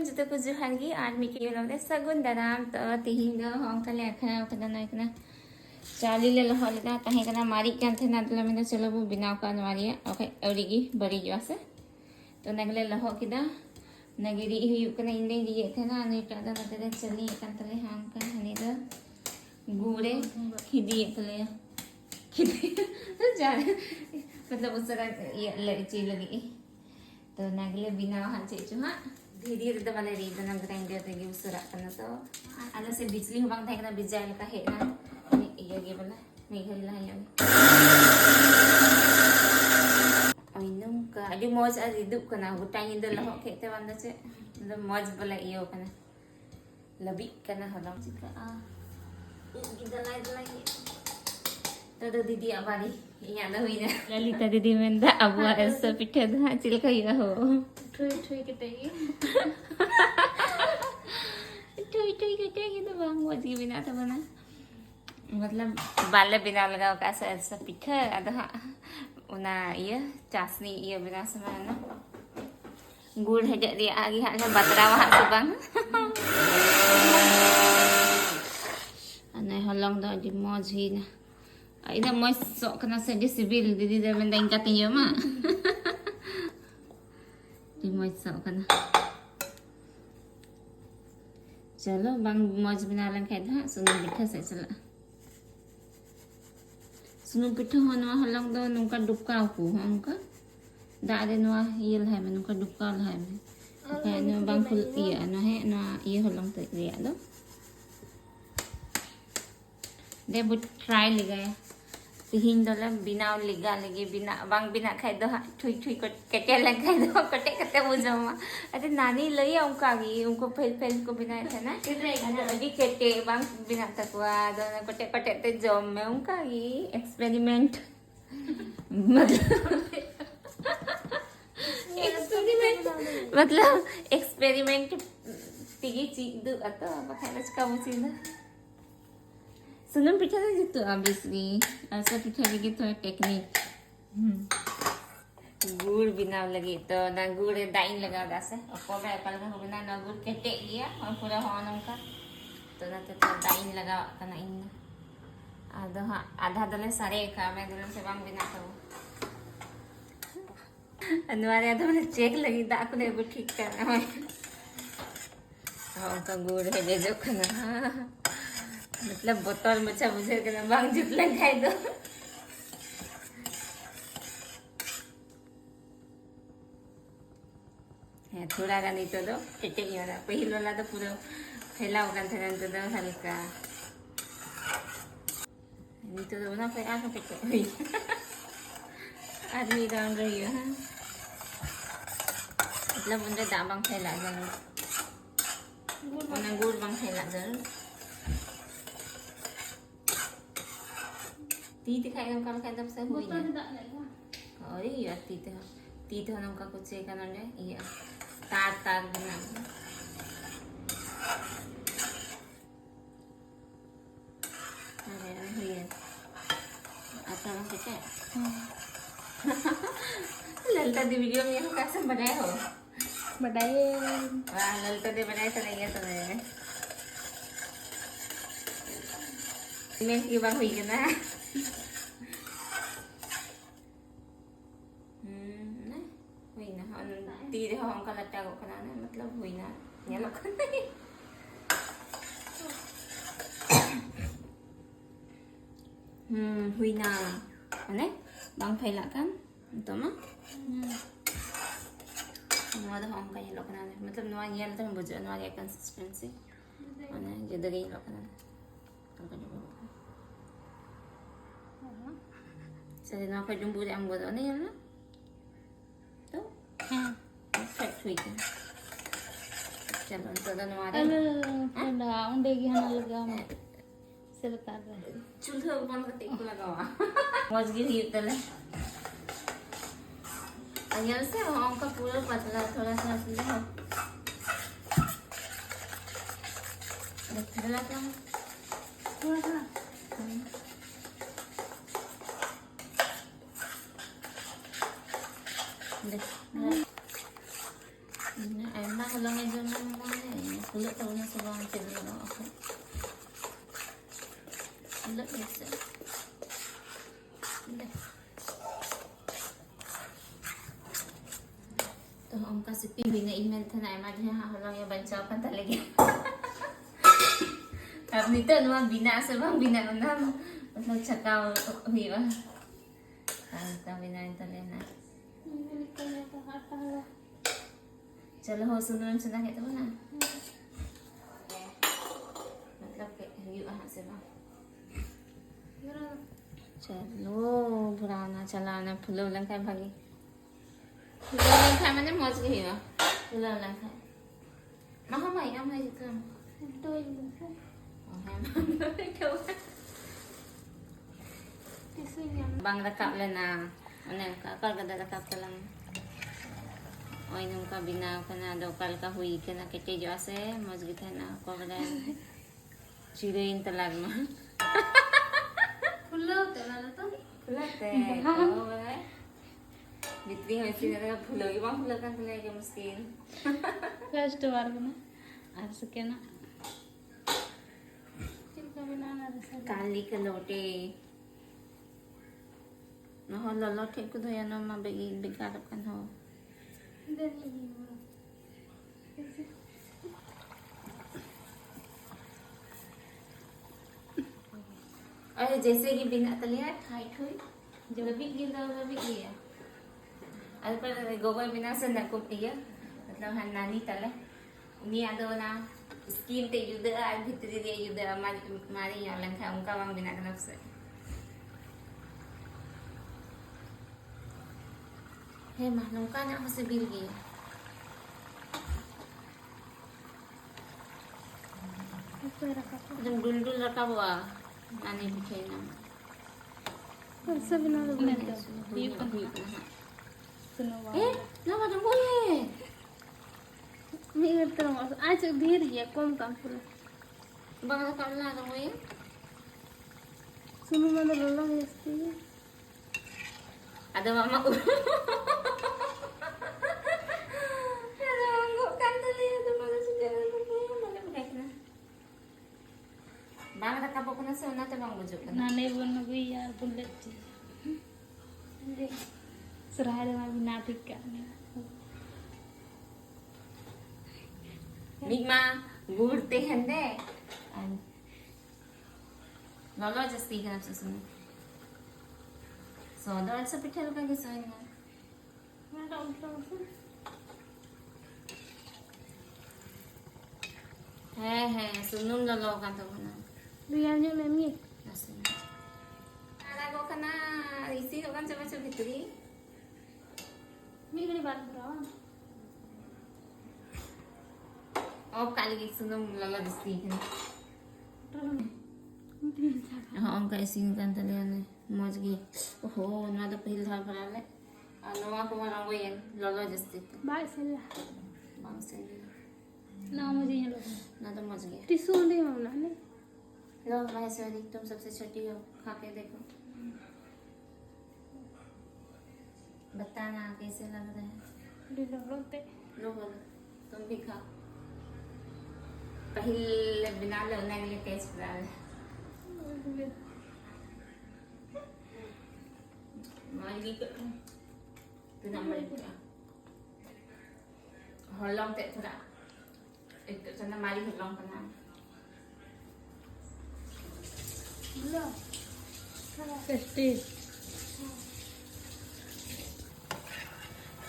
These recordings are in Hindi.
जुतो को जुहार गी और मिकी लोग सगुन दाराम तो तिहिन दो अंकल अखना उतना ना इतना चाली ले लहो लेदा तहे कना मारी कान थे ना तला में चलो वो बिनाव का नवारिया ओके औरीगी बड़ी जोसे तो नगले लहो किदा नगरी हुई कना इंदे दिए थे ना ने टादा नते चली कान तले हां का हने द गुड़े खिदी तले खिदी जा मतलब उस तरह ये लड़ची लगी तो नगले बिना हां चेचु हां धीरे धीरे तो वाले रीड ना ग्राइंडर ते यूज करना तो आला से बिजली हुबांग था कना बिजाइल का है ना ये बोला नहीं घर ला या आई नो का अडी मौज अदी दुप कना गुटाई इंद लहो खेते वंदा से मतलब मौज बोला इयो कना लबी कना हलम चिका आ गिदलाई दलाई तो दीदी आबारी इया दा हुई ना ललिता दीदी मेंदा अबुआ ऐसा पिठे दा चिलका या हो ठोई ठोई के तेगी ठोई ठोई के तेगी तो बांग मौज की बिना था बना मतलब बाले बिना लगाओ का ऐसा पिठा अदा उना ये चासनी ये बिना समय ना गुड़ है jadi आगे हाल में बतरावा हाथ से बांग अने हलंग दो di मौज ही ना इधर मौज सो कना से di सिबिल दीदी दे में दाइन काते यो मा di मौज सो कना चलो बांग मौज बिना लन खाय दा सुनु पिठा से चला सुनु पिठा होना हलंग दो नुका डुबका को हमका दादे नवा ये है में नुका डुबका है में है न बांग फुल ये न है न ये हलंग तक रिया दो दे बुट ट्राई लगाया तिहिन दला बिना लिगा लगे बिना बांग बिना खाय दो ठुई ठुई को कटे लग खाय दो कटे कटे बुझमा अरे नानी लई उनका गी उनको फेल फेल को बिना था ना अभी कटे बांग बिना तकवा दो कटे कटे ते जम में उनका गी एक्सपेरिमेंट मतलब एक्सपेरिमेंट तिगी चीज दो अतो बखारच का मुसीना सुनम पिठा ना जितो obviously ऐसा पिठा लगी तो टेक्निक गुड़ बिना लगी तो ना गुड़ दाइन लगा दासे और कोबे कल का बिना ना गुड़ कटे गया और पूरा होनम का तो ना तो दाइन लगा कना इन आधा दले सारे का मैं दिल से बांग बिना तो अनवारे आधा मैंने चेक लगी दा को ने ठीक करना है और का गुड़ है दे जो कना मतलब बोतल मचा बुझे के ना बांग जुट ले खाई दो है थोड़ा का नहीं तो दो टेटे ही वाला पहले वाला तो पूरा फैला होगा थे तो दो हल्का नहीं तो दो ना फिर आंखों पे हुई आदमी डाउन रही है मतलब उनके दाबांग फैला जरूर उन्हें गुड़ बांग फैला जरूर ती दिखाई हम कल खादम से हुई ना और ये ती तो हम का कुछ एक नंदे ये तार तार बना अरे हुई है आता ना क्या ललता दी वीडियो में हम कैसे बनाए हो बनाए वाह ललता दे बनाए तो नहीं है तो मैं की बात हुई है ना हुई ना तीर हम का लट्टा को खाना ना मतलब हुई ना ये लोग हुई ना अने बांग फैला kan तो मा नवा द हम का ये लोग ना मतलब नवा ये तो बुझ नवा ये कंसिस्टेंसी अने जद गई लोग ना Jadi nak kau jumpa dia ambil tu ni ya lah, tu, set sweet. चलो तो दोनों आ रहे हैं ना उन्हें की हना लगा मैं से बता रहे चूल्हे ऊपर का तेल लगा हुआ मौजगी ही उतले अनियल से हम का पूरा पतला थोड़ा सा इसलिए देखने लगा थोड़ा सा देख ना ऐना हलंगे जो Pulot tahu na sa bawang sila na ako. Pulot isa. तो हमका सिप्पी भी नहीं ईमेल था ना एमा जो हम लोग ये बच्चा अपन तले गया अब नहीं तो ना बिना से बंग बिना ना मतलब छकाव हुई वह तो बिना तले ना चलो हो सुनो सुना है तो ना मतलब के ये वहाँ से बंग चलो पुराना चलाना फुलो लंका भागी फुलो लंका मैंने मौज गई ना फुलो लंका महा माई हम है जितना तो ये bang rakap lang na ano kapal kada rakap ka lang oy nung kabina ka na daw kal ka hui ka na kete jo ase moj gita na ko kada chirein talag ma फुल्ला होते ना तो फुलते ओ बे बित्री होय सी ना फुलो की बang फुलो kan फुले के मुश्किल फर्स्ट बार बना आज सके ना फिर कभी ना ना रसा काली का लोटे nó hơi là lo thêm cái thời nó mà bị gạt được căn hồ अरे जैसे कि बिना तलिया हाइट हुई जब भी गिर रहा भी किया अरे पर गोबर बिना से न को किया मतलब हन नानी तले उन्हीं आदो ना स्कीम ते युद्ध आज भीतरी दे युद्ध मारी यहाँ लंका उनका वहाँ बिना कनक से हे मालूम का ना से बिल गया एकदम डुल रखा हुआ नानी पीछे ना सब ना लगने तो सुनो ना मत बोले मैं करता हूँ आज धीरे है कम काम पूरा बांग्ला कर ला तो ये सुनो मैं लोला है इसके ada mama ada manggo kan tadi ada mana sejarah mana mereka bang ada kapok na sa una bang bujuk na नाने बन गई यार बुलेट जी सराय में भी नाटक करने migma gurte hende lolo just speak up sa sunod so doon sa pitel ka gisoy na मैं डाउट करता है sunod lolo ka to na real जो लेमी nasun ara ko kana isi ko kan sa bitri मी कड़ी बात करो oh kali gi sunod lolo disti हाँ उनका ऐसी निकाल तले ने मौज गई ओहो ना तो पहले धार भरा ले नवा को मारा वो ये ललो जस्ती बाय सेला बांग से ना मुझे ये लोग ना तो मौज गया टिश्यू दे मामला ने लो महेश्वरी तुम सबसे छोटी हो खा के देखो बताना कैसे लग रहा है लीलो रोते लो बोलो तुम भी खाओ पहले बिना लो ना के टेस्ट करा ले Magi ke tu nama dia. Holong tak tu dah. Itu sana mari holong kena. लो टेस्टी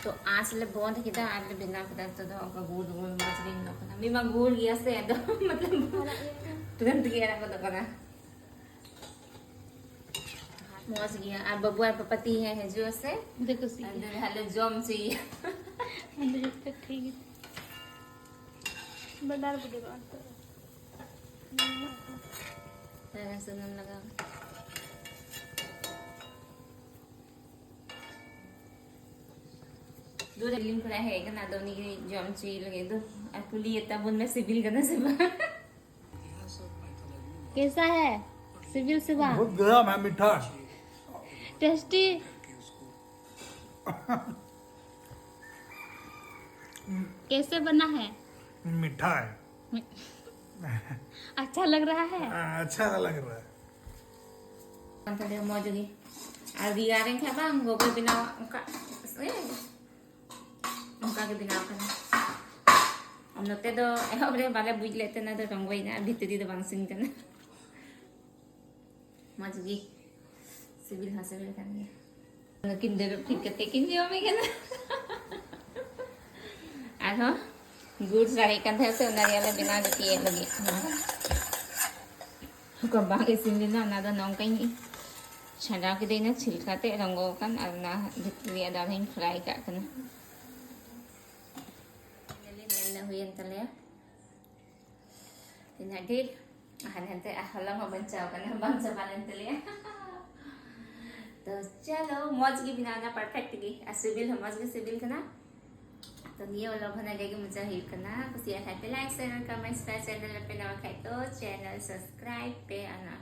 तो आज ले बंद किया आज ले बिना किया तो का गुड़ गुड़ मछली न कना मी मा गुड़ गया से तो मतलब तुरंत गया ना तो कना मौज गया अब बबुआ पपति है जो से देखो सी अंदर हेलो जम सी अंदर पे ठीक है बदार बुढ़े बात तरह सुनने लगा दूर लिंक करा है कि ना दोनी की जम सी लगे तो अकुली इतना बुन में सिविल करना से कैसा है सिविल से बात बहुत गरम है मीठा टेस्टी कैसे बना है मीठा है। अच्छा लग रहा है। अच्छा लग रहा है। Tadi mau jadi algi garing kayak bang, gue pindah muka, muka ke pindah kan. Om nete do, udah balik buat leter nado ronggoy na, bitu di bang sing kan. Mau jadi sibil hasil kan ya. Mungkin dulu pikir tekin dia kan. Ano, good sari kan teh se unari ala bina jadi lagi. Kau bang isin dina nado nongkai ni. छड़ा के देना छिलकाते रंगों का ना भितरी आधार हिंग फ्राई का करना ले हुई अंतले तीन ढील हनते हलंग हो बंचाव करना बंचा बालंतले तो चलो मौज की बनाना परफेक्ट की सिबिल हम मौज की सिबिल करना तो ये वाला बना जाएगी मुझे हेल्प करना कुछ ये है पे लाइक शेयर कमेंट्स पे चैनल पे नवा खाए तो चैनल सब्सक्राइब पे आना